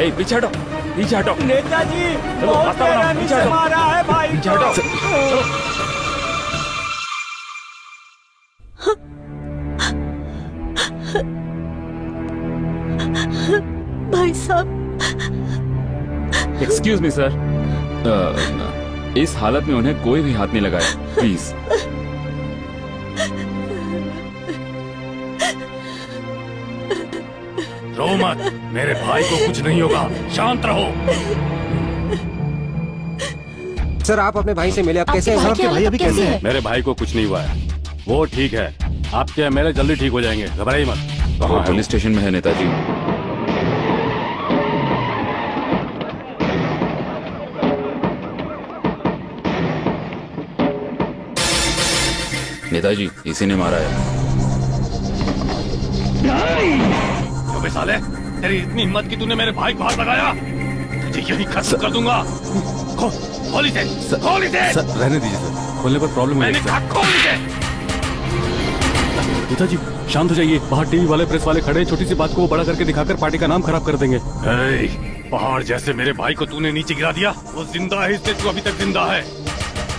ए, पीछे हटो, पीछे हटो। नेताजी चलो, बहुत रास्ता बनाओ, बेरहमी पीछे से हटो। मारा है भाई पीछे को। हटो। चलो। भाई साहब। एक्सक्यूज मी सर, इस हालत में उन्हें कोई भी हाथ नहीं लगाए, प्लीज। रो मत, मेरे भाई को कुछ नहीं होगा, शांत रहो। सर आप अपने भाई से मिले, आप कैसे हैं? आपके भाई अभी कैसे हैं? मेरे भाई को कुछ नहीं हुआ है, वो ठीक है। आपके एमएलए जल्दी ठीक हो जाएंगे, घबराइए मत। वो पुलिस स्टेशन में है नेताजी। नेताजी इसी ने मारा है। अबे साले, तेरी इतनी हिम्मत कि तूने मेरे भाई को हाथ लगाया, तुझे यही खत्म कर दूंगा। खोल इसे, खोल इसे। रहने दीजिए सर, खोलने पर प्रॉब्लम मैंने कहा खोल इसे। नेताजी शांत हो जाइए, बाहर टीवी वाले प्रेस वाले खड़े हैं, छोटी सी बात को वो बड़ा करके दिखाकर पार्टी का नाम खराब कर देंगे। पहाड़ जैसे मेरे भाई को तूने नीचे गिरा दिया, वो जिंदा है इसलिए तू अभी तक जिंदा है।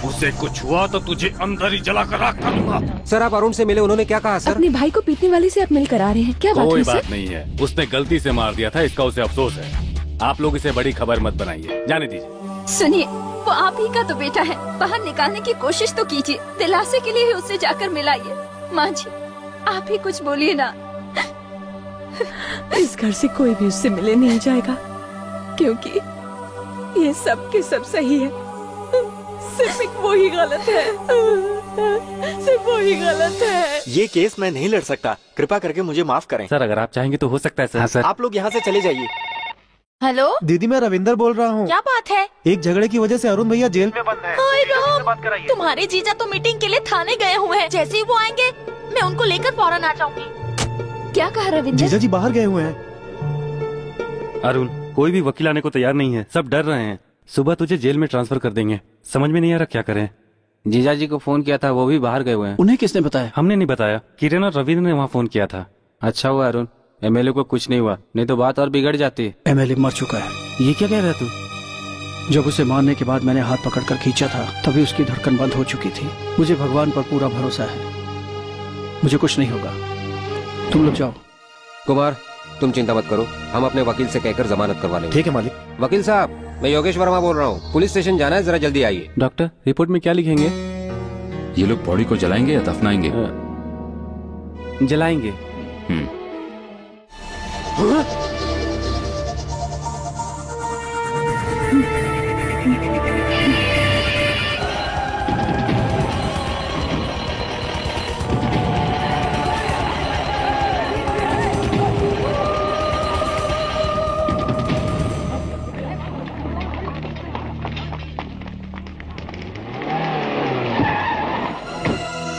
उसे कुछ हुआ तो तुझे अंदर ही जला कर राख कर दूंगा। सर आप अरुण से मिले, उन्होंने क्या कहा सर? अपने भाई को पीटने वाले से आप मिलकर आ रहे हैं, क्या बात कोई है बात सर? नहीं है, उसने गलती से मार दिया था, इसका उसे अफसोस है। आप लोग इसे बड़ी खबर मत बनाइए, जाने दीजिए। सुनिए, वो आप ही का तो बेटा है, बाहर निकालने की कोशिश तो कीजिए, दिलासे के लिए ही उससे जाकर मिलाइए। माँ जी आप ही कुछ बोलिए ना। इस घर से कोई भी उससे मिले नहीं जाएगा, क्योंकि ये सब के सब सही है, सिर्फ एक वो ही गलत है, सिर्फ वो ही गलत है। ये केस मैं नहीं लड़ सकता, कृपा करके मुझे माफ करें। सर अगर आप चाहेंगे तो हो सकता है सर। हाँ, सर। आप लोग यहाँ से चले जाइए। हेलो दीदी मैं रविंदर बोल रहा हूँ। क्या बात है? एक झगड़े की वजह से अरुण भैया जेल में बंद है। हाय राम, तुम्हारे जीजा तो मीटिंग के लिए थाने गए हुए हैं, जैसे ही वो आएंगे मैं उनको लेकर फौरन आ जाऊंगी। क्या कहा रविंदर? जीजा जी बाहर गए हुए हैं। अरुण कोई भी वकील आने को तैयार नहीं है, सब डर रहे हैं। सुबह तुझे जेल में ट्रांसफर कर देंगे, समझ में नहीं आ रहा क्या करें। जीजा जी को फोन किया था, वो भी बाहर गए हुए हैं। उन्हें किसने बताया? हमने नहीं बताया, किरण और रविंद्र ने वहाँ फोन किया था। अच्छा हुआ अरुण, एमएलए को कुछ नहीं हुआ, नहीं तो बात और बिगड़ जाती। एमएलए मर चुका है। ये क्या कह रहा है तू? जब उसे मारने के बाद मैंने हाथ पकड़कर खींचा था, तभी उसकी धड़कन बंद हो चुकी थी। मुझे भगवान पर पूरा भरोसा है, मुझे कुछ नहीं होगा। तुम लोग जाओ। कुमार तुम चिंता मत करो, हम अपने वकील से कहकर जमानत करवा लेंगे। ठीक है मालिक। वकील साहब मैं योगेश वर्मा बोल रहा हूँ, पुलिस स्टेशन जाना है, जरा जल्दी आइए। डॉक्टर रिपोर्ट में क्या लिखेंगे? ये लोग बॉडी को जलाएंगे या दफनाएंगे? जलाएंगे।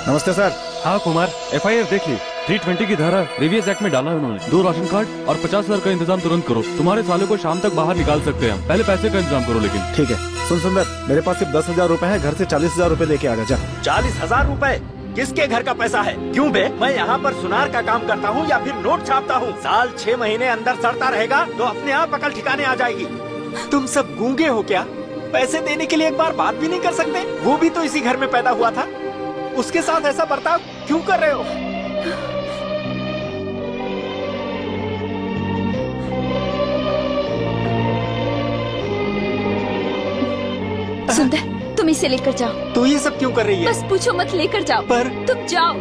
नमस्ते सर। हाँ कुमार, एफआईआर देख ली, 320 की धारा रिवियस एक्ट में डाला है उन्होंने। 2 राशन कार्ड और 50,000 का इंतजाम तुरंत करो, तुम्हारे साले को शाम तक बाहर निकाल सकते हैं। पहले पैसे का इंतजाम करो। लेकिन ठीक है। सुन सुंदर, मेरे पास सिर्फ 10,000 रूपए है, घर से 40,000 रूपए लेके आ जा। 40,000 रूपए किसके घर का पैसा है? क्यों बे, मैं यहाँ पर सुनार का काम करता हूँ या फिर नोट छापता हूँ? साल 6 महीने अंदर सड़ता रहेगा तो अपने आप अकल ठिकाने आ जाएगी। तुम सब गूंगे हो क्या? पैसे देने के लिए एक बार बात भी नहीं कर सकते? वो भी तो इसी घर में पैदा हुआ था, उसके साथ ऐसा बर्ताव क्यों कर रहे हो? सुंदर तुम इसे लेकर जाओ। तो ये सब क्यों कर रही है? बस पूछो मत, लेकर जाओ। पर तुम जाओ।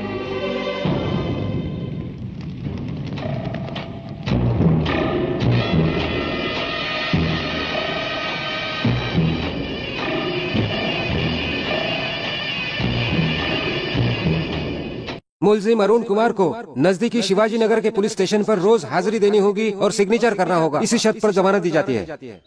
मुलजिम अरुण कुमार को नजदीकी शिवाजी नगर के पुलिस स्टेशन पर रोज हाजिरी देनी होगी और सिग्नेचर करना होगा, इसी शर्त पर जमानत दी जाती है।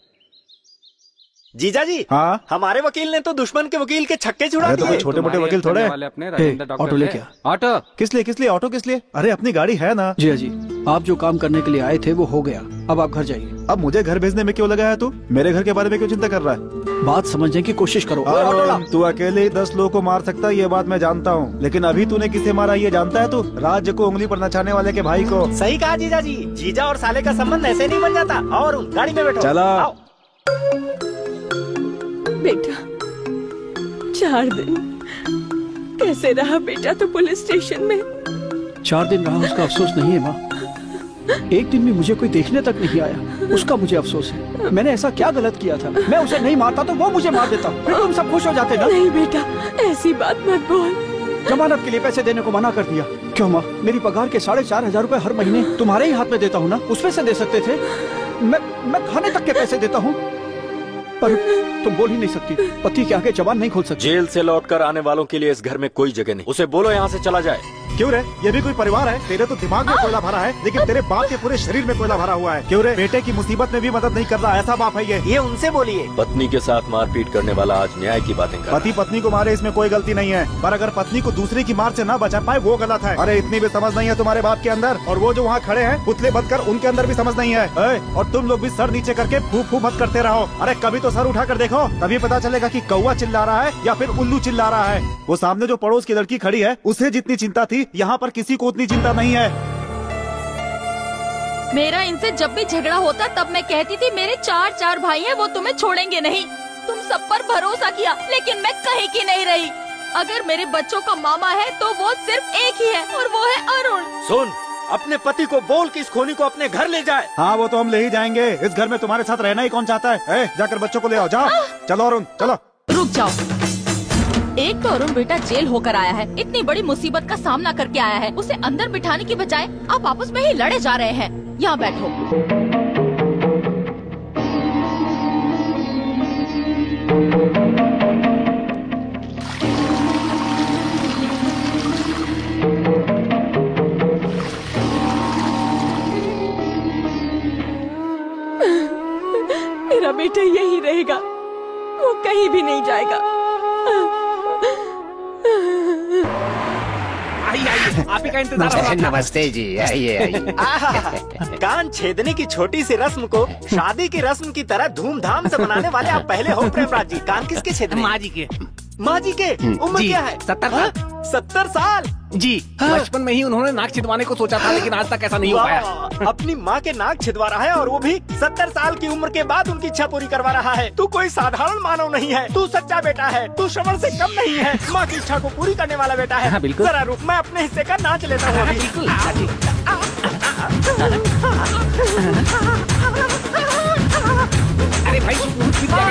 जीजा जी, हाँ हमारे वकील ने तो दुश्मन के वकील के छक्के छुड़ा अरे तो दिए। छोटे मोटे वकील थोड़े। ऑटो लेके आ। ऑटो किस लिए? ऑटो किस लिए? अरे अपनी गाड़ी है ना। जी जी, आप जो काम करने के लिए आए थे वो हो गया। अब आप घर जाइए। अब मुझे घर भेजने में क्यों लगा है तू? मेरे घर के बारे में क्यों चिंता कर रहा है? बात समझने की कोशिश करो। तू अकेले ही 10 लोगों को मार सकता है, ये बात मैं जानता हूँ, लेकिन अभी तूने किसे मारा ये जानता है तू? राज्य को उंगली पर नचाने वाले के भाई को। सही कहा जीजा जी, जीजा और साले का संबंध ऐसे नहीं बन जाता। और गाड़ी में बैठो। चला। बेटा 4 दिन कैसे रहा बेटा तो पुलिस स्टेशन में? 4 दिन रहा उसका अफसोस नहीं है माँ। एक दिन भी मुझे कोई देखने तक नहीं आया, उसका मुझे अफसोस है। मैंने ऐसा क्या गलत किया था? मैं उसे नहीं मारता तो वो मुझे मार देता, फिर तुम सब खुश हो जाते ना? नहीं बेटा, ऐसी बात मत बोल। जमानत के लिए पैसे देने को मना कर दिया। क्यों माँ? मेरी पगार के 4,500 रुपए हर महीने तुम्हारे ही हाथ में देता हूँ ना, उसमें से दे सकते थे। मैं खाने तक के पैसे देता हूँ, पर तुम बोल ही नहीं सकती। पति के आगे जबान नहीं खोल सकती। जेल से लौटकर आने वालों के लिए इस घर में कोई जगह नहीं। उसे बोलो यहाँ से चला जाए। क्यों रे? ये भी कोई परिवार है? तेरे तो दिमाग में कोयला भरा है, लेकिन तेरे बाप के पूरे शरीर में कोयला भरा हुआ है। क्यों रे? बेटे की मुसीबत में भी मदद नहीं कर रहा, ऐसा बाप है ये उनसे बोलिए। पत्नी के साथ मारपीट करने वाला आज न्याय की बातें कर। पति पत्नी को मारे इसमें कोई गलती नहीं है, पर अगर पत्नी को दूसरे की मार से न बचा पाए वो गलत है। अरे इतनी भी समझ नहीं है तुम्हारे बाप के अंदर, और वो जो वहाँ खड़े हैं पुतले बनकर उनके अंदर भी समझ नहीं है। और तुम लोग भी सर नीचे करके फू फू मत करते रहो। अरे कभी तो सर उठा कर देखो, तभी पता चलेगा कि कौवा चिल्ला रहा है या फिर उल्लू चिल्ला रहा है। वो सामने जो पड़ोस की लड़की खड़ी है उसे जितनी चिंता थी, यहाँ पर किसी को उतनी चिंता नहीं है। मेरा इनसे जब भी झगड़ा होता तब मैं कहती थी मेरे 4 भाई हैं, वो तुम्हें छोड़ेंगे नहीं। तुम सब पर भरोसा किया, लेकिन मैं कहीं की नहीं रही। अगर मेरे बच्चों का मामा है तो वो सिर्फ एक ही है, और वो है अरुण। सुन, अपने पति को बोल कि इस खोनी को अपने घर ले जाए। हाँ वो तो हम ले ही जाएंगे। इस घर में तुम्हारे साथ रहना ही कौन चाहता है? जाकर बच्चों को ले आओ, जाओ। चलो अरुण चलो। रुक जाओ। एक तो अरुण बेटा जेल होकर आया है, इतनी बड़ी मुसीबत का सामना करके आया है। उसे अंदर बिठाने की बजाय आप आपस में ही लड़े जा रहे हैं। यहाँ बैठो। मेरा बेटा यही रहेगा, वो कहीं भी नहीं जाएगा। आइए, आप ही का इंतजार हो रहा था। नमस्ते जी, आइए आइए। कान छेदने की छोटी सी रस्म को शादी की रस्म की तरह धूमधाम से मनाने वाले आप पहले हो प्रेमराज जी। कान किसके छेदने? माँ जी के। माँ जी के? उम्र क्या है? 70 साल। 70 साल जी। बचपन में ही उन्होंने नाक छिदवाने को सोचा था, लेकिन आज तक ऐसा नहीं हो पाया। अपनी माँ के नाक छिदवा रहा है, और वो भी 70 साल की उम्र के बाद उनकी इच्छा पूरी करवा रहा है। तू कोई साधारण मानव नहीं है, तू सच्चा बेटा है। तू श्रवण से कम नहीं है, माँ की इच्छा को पूरी करने वाला बेटा है। हाँ, बिल्कुल। जरा रुक, मैं अपने हिस्से का नाच लेता हूँ। बिल्कुल। अरे भाई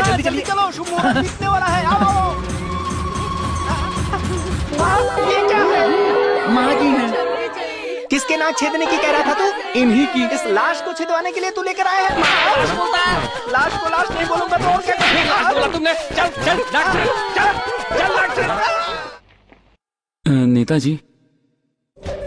जल्दी जल्दी चलो, शुभ मुहूर्त बीतने वाला है। आओ। ये क्या है? माँ जी है। किसके नाक छेदने की कह रहा था तू? इन्हीं की। इस लाश को छिदवाने के लिए तू लेकर आया है? लाश को लाश नहीं बोलूंगा तो और क्या करूंगा? तुमने चल चल डॉक्टर चल डॉक्टर। नेताजी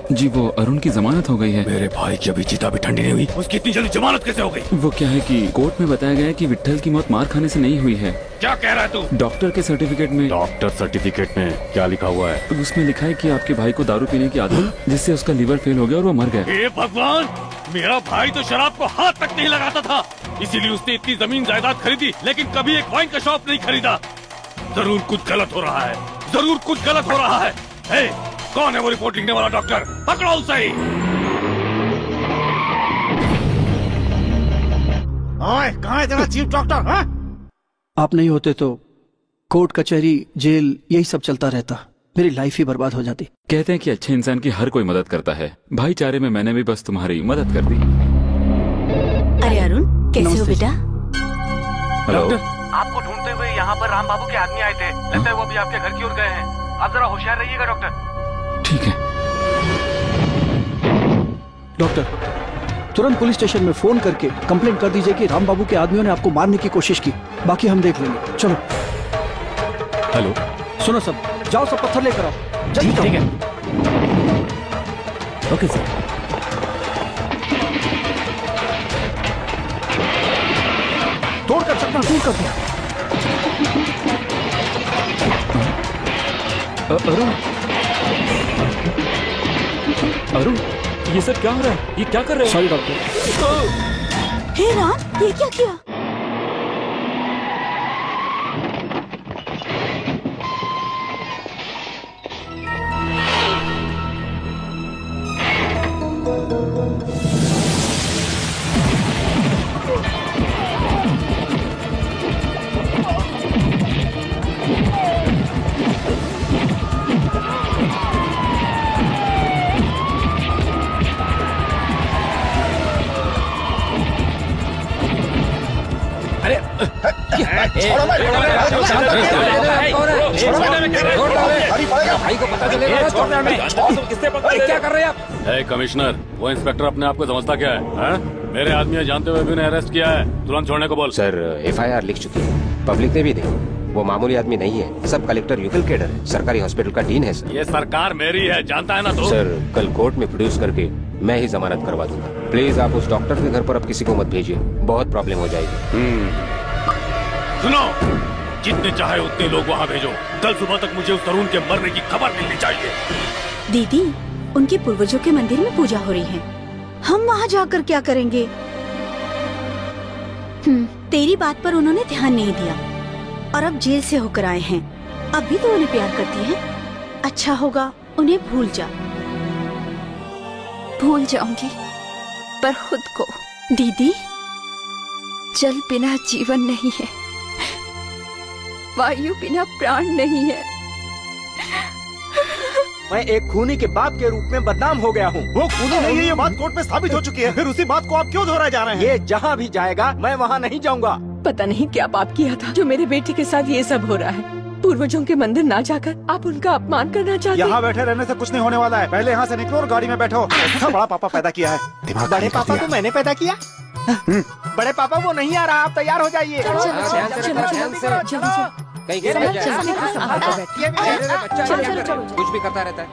जी, वो अरुण की जमानत हो गई है। मेरे भाई की अभी चिता भी ठंडी नहीं हुई, उसकी इतनी जल्दी जमानत कैसे हो गई? वो क्या है कि कोर्ट में बताया गया है कि विट्ठल की मौत मार खाने से नहीं हुई है। क्या कह रहा है तू? डॉक्टर के सर्टिफिकेट में। डॉक्टर सर्टिफिकेट में क्या लिखा हुआ है? उसमें लिखा है कि आपके भाई को दारू पीने की आदत, जिससे उसका लीवर फेल हो गया और वो मर गया। हे भगवान, मेरा भाई तो शराब को हाथ तक नहीं लगाता था, इसीलिए उसने इतनी जमीन जायदाद खरीदी, लेकिन कभी एक वाइन का शॉप नहीं खरीदा। जरूर कुछ गलत हो रहा है, जरूर कुछ गलत हो रहा है। हे, कौन है वो रिपोर्ट लिखने वाला डॉक्टर? पकड़ो उसे। ओए, कहाँ है तेरा चीफ डॉक्टर? हाँ? आप नहीं होते तो कोर्ट कचहरी जेल यही सब चलता रहता, मेरी लाइफ ही बर्बाद हो जाती। कहते हैं कि अच्छे इंसान की हर कोई मदद करता है। भाईचारे में मैंने भी बस तुम्हारी मदद कर दी। अरे अरुण, कैसे हो बेटा? हेलो। आपको ढूंढते हुए यहाँ पर राम बाबू के आदमी आए थे, लगता है वो अभी आपके घर की ओर गए हैं। आप जरा होशियार रहिएगा डॉक्टर। ठीक है डॉक्टर, तुरंत पुलिस स्टेशन में फोन करके कंप्लेंट कर दीजिए कि राम बाबू के आदमियों ने आपको मारने की कोशिश की। बाकी हम देख लेंगे। चलो। हेलो। सुनो सब, जाओ सब पत्थर लेकर आओ। जल्दी ठीक है। Okay sir. तोड़कर चकना दूर कर दिया। अरुण, ये सब क्या हो रहा है? ये क्या कर रहे हो? Sorry doctor. हे राम, ये क्या किया? भाई को पता चलेगा। क्या कर रहे हैं आप? कमिश्नर, वो इंस्पेक्टर अपने आप को समझता क्या है? मेरे आदमी जानते हुए भी उन्हें अरेस्ट किया है। तुरंत छोड़ने को बोल। सर, FIR लिख चुकी है, पब्लिक ने भी देखी। वो मामूली आदमी नहीं है, सब कलेक्टर यूपी केडर है, सरकारी हॉस्पिटल का डीन है सर। ये सरकार मेरी है, जानता है ना तू? सर, कल कोर्ट में प्रोड्यूस करके मैं ही जमानत करवा दूंगा। प्लीज आप उस डॉक्टर के घर पर अब किसी को मत भेजिए, बहुत प्रॉब्लम हो जाएगी। सुनो, जितने चाहे उतने लोग वहाँ भेजो। कल सुबह तक मुझे उस तरुण के मरने की खबर मिलनी चाहिए। दीदी, उनके पूर्वजों के मंदिर में पूजा हो रही है, हम वहाँ जाकर क्या करेंगे? तेरी बात पर उन्होंने ध्यान नहीं दिया और अब जेल से होकर आए हैं। अब भी तो उन्हें प्यार करती है। अच्छा होगा उन्हें भूल जा। भूल जाऊंगी, पर खुद को। दीदी, जल बिना जीवन नहीं है, वायु बिना प्राण नहीं है। मैं एक खूनी के बाप के रूप में बदनाम हो गया हूँ। वो खूनी नहीं है, ये बात कोर्ट में साबित हो चुकी है। फिर उसी बात को आप क्यों दोहराए जा रहे हैं? ये जहाँ भी जाएगा मैं वहाँ नहीं जाऊँगा। पता नहीं क्या पाप किया था जो मेरे बेटे के साथ ये सब हो रहा है। पूर्वजों के मंदिर ना जाकर आप उनका अपमान करना चाहते हैं? यहाँ बैठे रहने से कुछ नहीं होने वाला है। पहले यहाँ से निकलो और गाड़ी में बैठो। ऐसा बड़ा पापा पैदा किया है। दिमाग बड़े पापा को मैंने पैदा किया? बड़े पापा वो नहीं आ रहा, आप तैयार हो जाइए। कुछ भी करता रहता है।